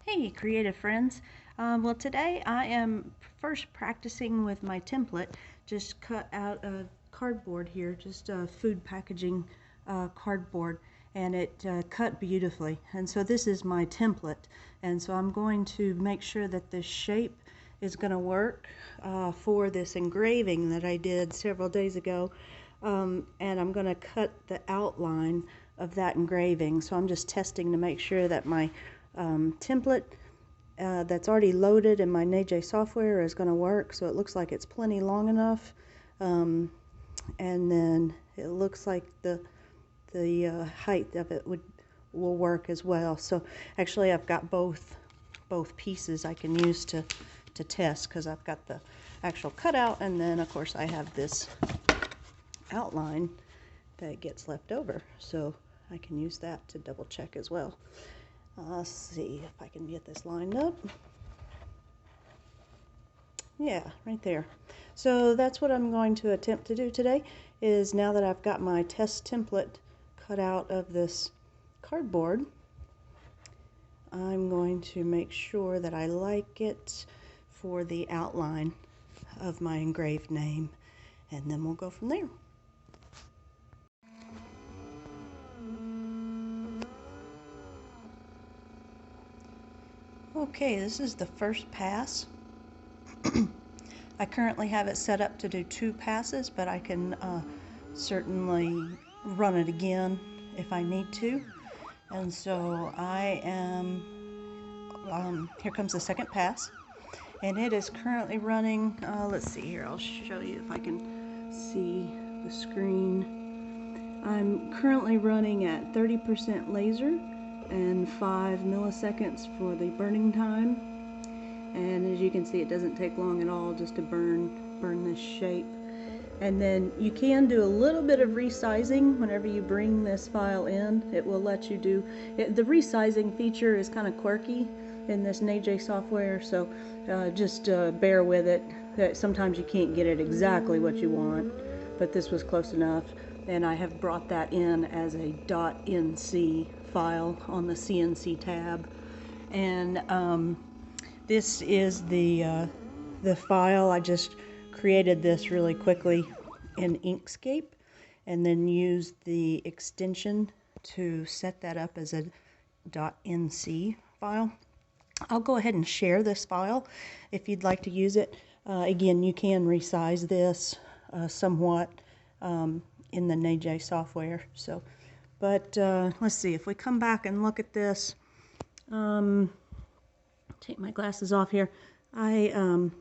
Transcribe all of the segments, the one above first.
Hey creative friends. Well, today I am first practicing with my template, just cut out of cardboard here, just food packaging cardboard, and it cut beautifully. And so this is my template, and so I'm going to make sure that the shape is going to work for this engraving that I did several days ago, and I'm going to cut the outline of that engraving. So I'm just testing to make sure that my template that's already loaded in my NEJE software is going to work. So it looks like it's plenty long enough, and then it looks like the height of it will work as well. So actually I've got both pieces I can use to test, because I've got the actual cutout, and then of course I have this outline that gets left over, so I can use that to double check as well. Let's see if I can get this lined up. Yeah, right there. So that's what I'm going to attempt to do today, is now that I've got my test template cut out of this cardboard, I'm going to make sure that I like it for the outline of my engraved name, and then we'll go from there. Okay, this is the first pass. I currently have it set up to do 2 passes, but I can certainly run it again if I need to. And so I am, here comes the second pass, and it is currently running, let's see here, I'll show you if I can see the screen. I'm currently running at 30% laser and 5 milliseconds for the burning time, and as you can see, it doesn't take long at all just to burn this shape. And then you can do a little bit of resizing whenever you bring this file in. It will let you do it. The resizing feature is kind of quirky in this NEJE software, so just bear with it. Sometimes you can't get it exactly what you want, but this was close enough, and I have brought that in as a .nc file on the CNC tab. And this is the file. I just created this really quickly in Inkscape, and then used the extension to set that up as a .nc file. I'll go ahead and share this file if you'd like to use it. Again, you can resize this somewhat in the NEJE software. So, but let's see, if we come back and look at this, take my glasses off here. I'm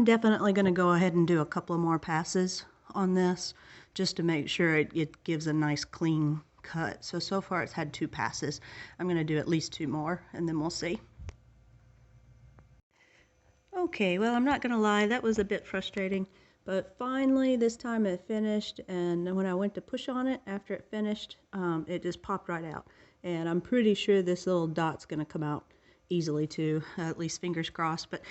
definitely going to go ahead and do a couple of more passes on this, just to make sure it gives a nice clean cut. So far it's had 2 passes. I'm going to do at least 2 more, and then we'll see. Okay, well, I'm not going to lie, that was a bit frustrating, but finally this time it finished, and when I went to push on it after it finished, it just popped right out. And I'm pretty sure this little dot's going to come out easily too, at least fingers crossed. But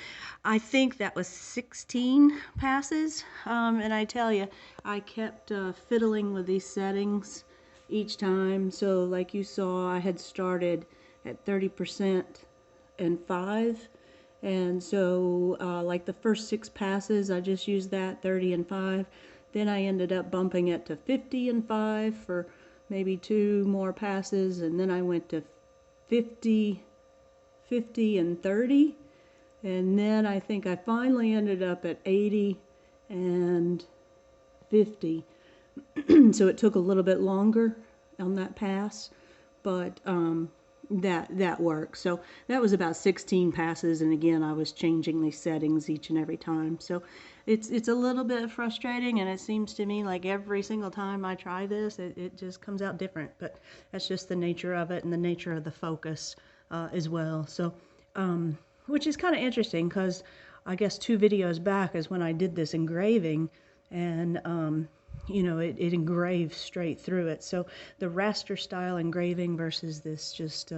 I think that was 16 passes, and I tell you, I kept fiddling with these settings each time. So like you saw, I had started at 30% and 5, and so like the first 6 passes I just used that 30 and 5. Then I ended up bumping it to 50 and 5 for maybe 2 more passes, and then I went to 50 and 30, and then I think I finally ended up at 80 and 50. So it took a little bit longer on that pass, but that worked. So that was about 16 passes, and again, I was changing these settings each and every time. So it's a little bit frustrating, and it seems to me like every single time I try this, it just comes out different. But that's just the nature of it, and the nature of the focus as well. So which is kind of interesting, because I guess 2 videos back is when I did this engraving, and you know, it engraved straight through it. So the raster style engraving versus this just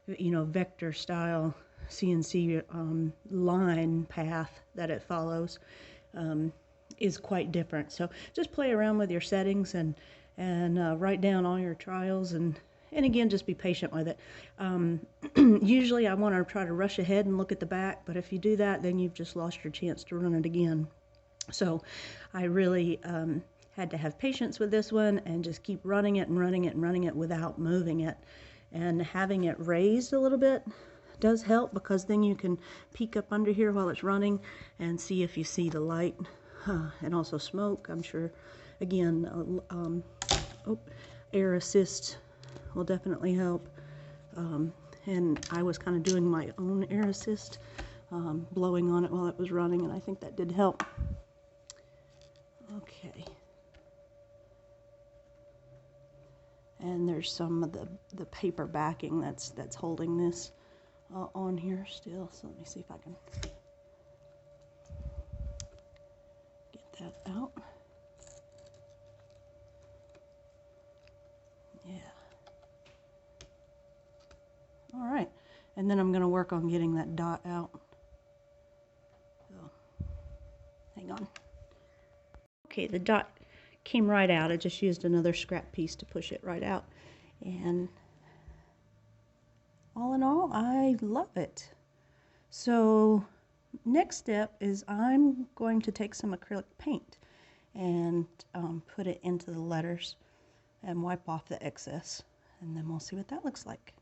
you know, vector style CNC line path that it follows is quite different. So just play around with your settings, and write down all your trials and And again, just be patient with it. Usually I want to try to rush ahead and look at the back, but if you do that, then you've just lost your chance to run it again. So I really had to have patience with this one and just keep running it and running it and running it without moving it. And having it raised a little bit does help, because then you can peek up under here while it's running and see if you see the light and also smoke. I'm sure, again, air assist will definitely help. And I was kind of doing my own air assist, blowing on it while it was running, and I think that did help. Okay. And there's some of the paper backing that's holding this on here still. So let me see if I can get that out. Yeah. All right. And then I'm going to work on getting that dot out. So, hang on. Okay, the dot came right out. I just used another scrap piece to push it right out. And all in all, I love it. So next step is I'm going to take some acrylic paint and put it into the letters and wipe off the excess. And then we'll see what that looks like.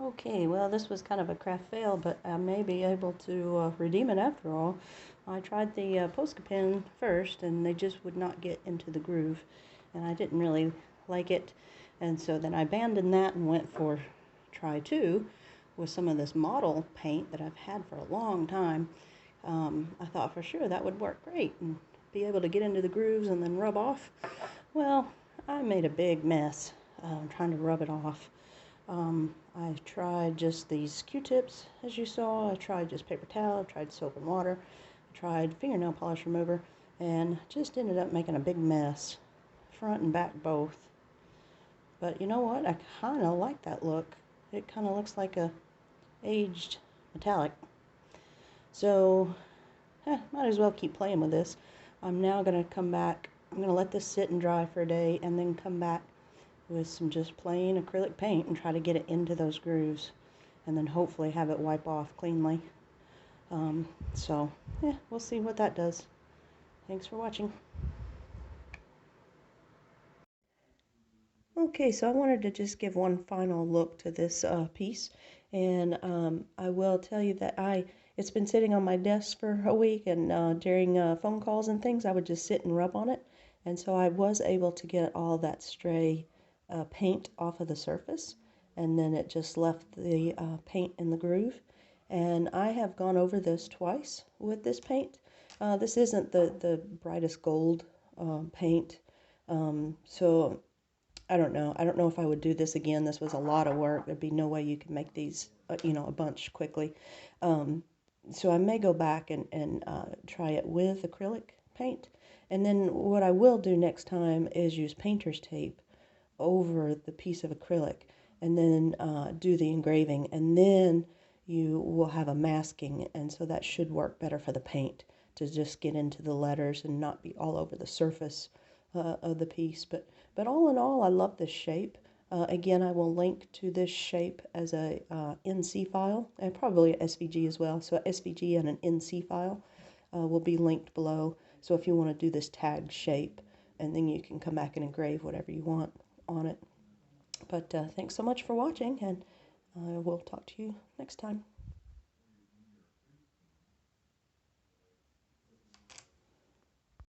Okay, well, this was kind of a craft fail, but I may be able to redeem it after all. I tried the Posca pen first, and they just would not get into the groove, and I didn't really like it. And so then I abandoned that and went for try two with some of this model paint that I've had for a long time. I thought for sure that would work great and be able to get into the grooves and then rub off. Well, I made a big mess trying to rub it off. I tried just these Q-tips, as you saw. I tried just paper towel. I tried soap and water. I tried fingernail polish remover, and just ended up making a big mess, front and back both. But you know what? I kind of like that look. It kind of looks like a aged metallic. So, might as well keep playing with this. I'm now going to come back. I'm going to let this sit and dry for a day, and then come back with some just plain acrylic paint and try to get it into those grooves, and then hopefully have it wipe off cleanly. So yeah, we'll see what that does. Thanks for watching. Okay, so I wanted to just give one final look to this piece, and I will tell you that it's been sitting on my desk for a week, and during phone calls and things, I would just sit and rub on it, and so I was able to get all that stray paint off of the surface, and then it just left the paint in the groove. And I have gone over this twice with this paint. This isn't the brightest gold paint, so I don't know. I don't know if I would do this again. This was a lot of work. There'd be no way you could make these, a bunch quickly. So I may go back and try it with acrylic paint. And then what I will do next time is use painter's tape over the piece of acrylic, and then do the engraving, and then you will have a masking, and so that should work better for the paint to just get into the letters and not be all over the surface of the piece. But all in all, I love this shape. Again, I will link to this shape as a NC file, and probably a SVG as well. So a SVG and an NC file will be linked below. So if you want to do this tagged shape, and then you can come back and engrave whatever you want on it. But thanks so much for watching, and we'll talk to you next time.